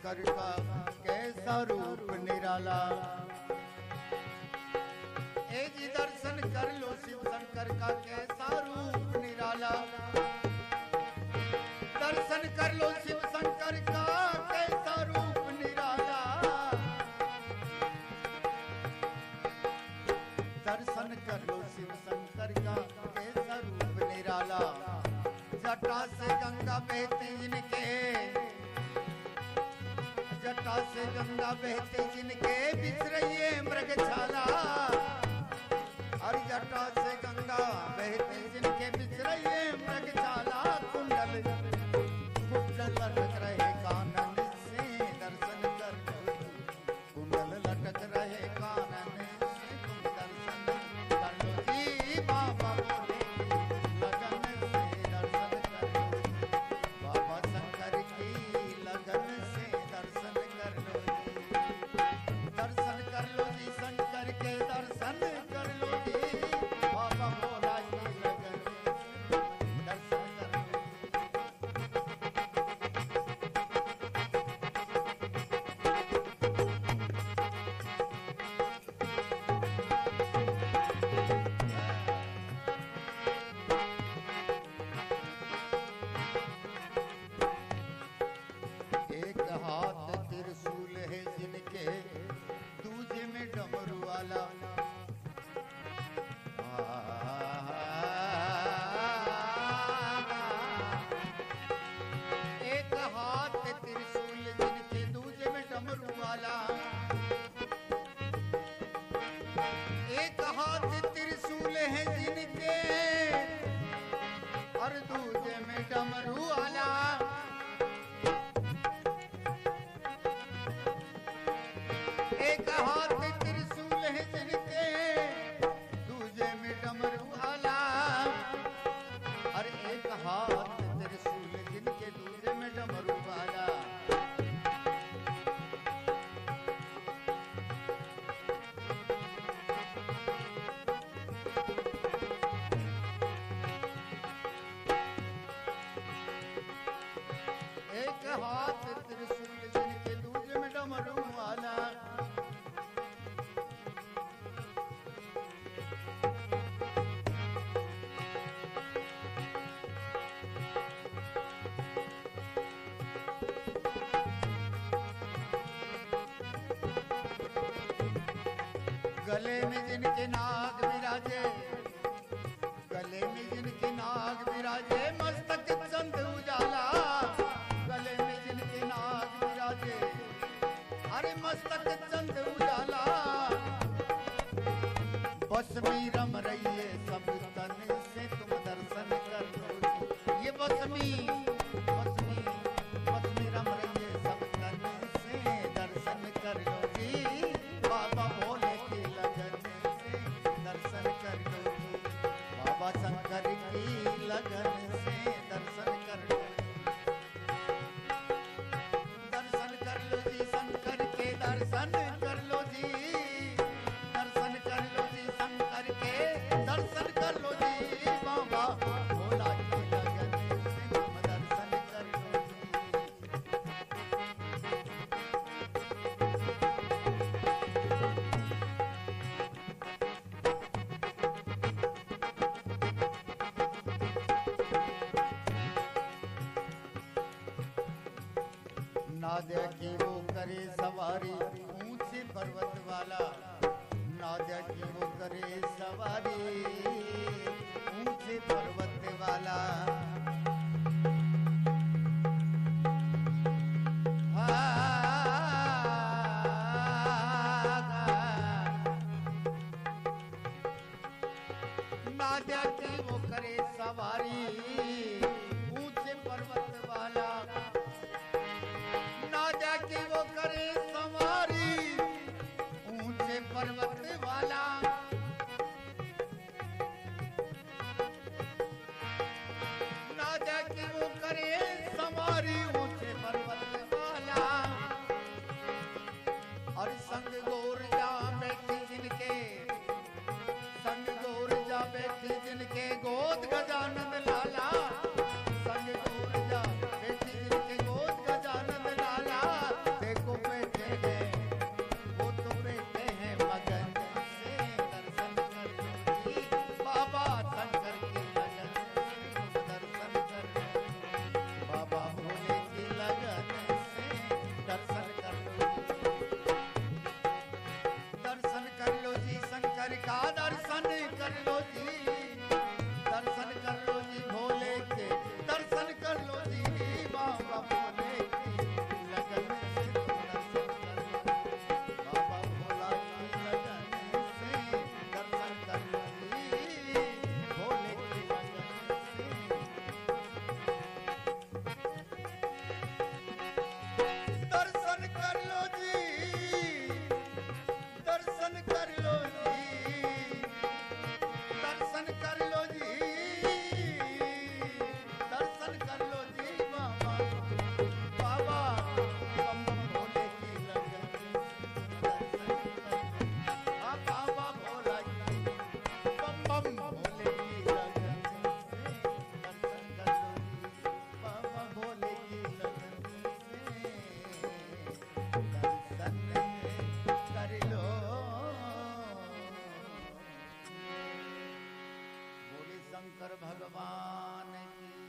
शंकर का कैसा रूप निराला। ए जी दर्शन कर लो शिव शंकर का कैसा रूप निराला। दर्शन कर लो शिव शंकर का कैसा रूप निराला। दर्शन कर लो शिव शंकर का कैसा रूप निराला। जटा से गंगा बहती जिनके, जटा से गंगा बहती जिनके बिसरइए मृगशाला। हर जटा से गंगा बहती जिनके बिसरइए मृगशाला। कुंडल कुंडल लटक रहे कानन से दर्शन कर लो। कुंडल लटक रहे कानन से तुम दर्शन कर लो जी। बाबा बोले लगन से दर्शन कर लो। बाबा शंकर की लगन से दर्शन कर लो जी। दर्शन कर लो जी शंकर के दर्शन कर लो जी। बाबा भोला की लगन से दर्शन कर लो। एक हाथ त्रिशूल है जिनके, दूजे में डमरू वाला। एक हाथ त्रिशूल जिनके, दूजे में डमरू वाला। एक हाथ त्रिशूल है जिनके और दूजे में डमरू वाला। एक हाथ त्रिशूल है जिनके, दूजे में डमरू वाला। और एक हाथ त्रिशूल जिनके, दूजे में डमरू वाला। एक हाथ त्रिशूल जिनके, दूजे में डमरू वाला। गले में जिनके नाग विराजे, गले में जिनके नाग विराजे मस्तक चंद उजाला। गले में जिनके नाग विराजे अरे मस्तक चंद उजाला। बस में रम रही है सब तन से तुम दर्शन कर लो। ये बस में रम रही है सब तन से दर्शन कर लो जी। बाबा भोले की लगन से दर्शन कर लो जी। बाबा शंकर की लगन से दर्शन कर लो। दर्शन कर लो जी शंकर के दर्शन कर लो जी। दर्शन कर लो जी शंकर के दर्शन कर लो जी। बाबा भोला की लगन से तुम दर्शन कर लो जी। नाद्या की वो करे सवारी ऊंचे पर्वत वाला। नाद्या की वो करे सवारी ऊंचे पर्वत वाला। नाद्या की वो करे सवारी ऊंचे पर्वत वाला। नाद्या की वो करे सवारी ऊंचे पर्वत वाला। शंकर भगवान की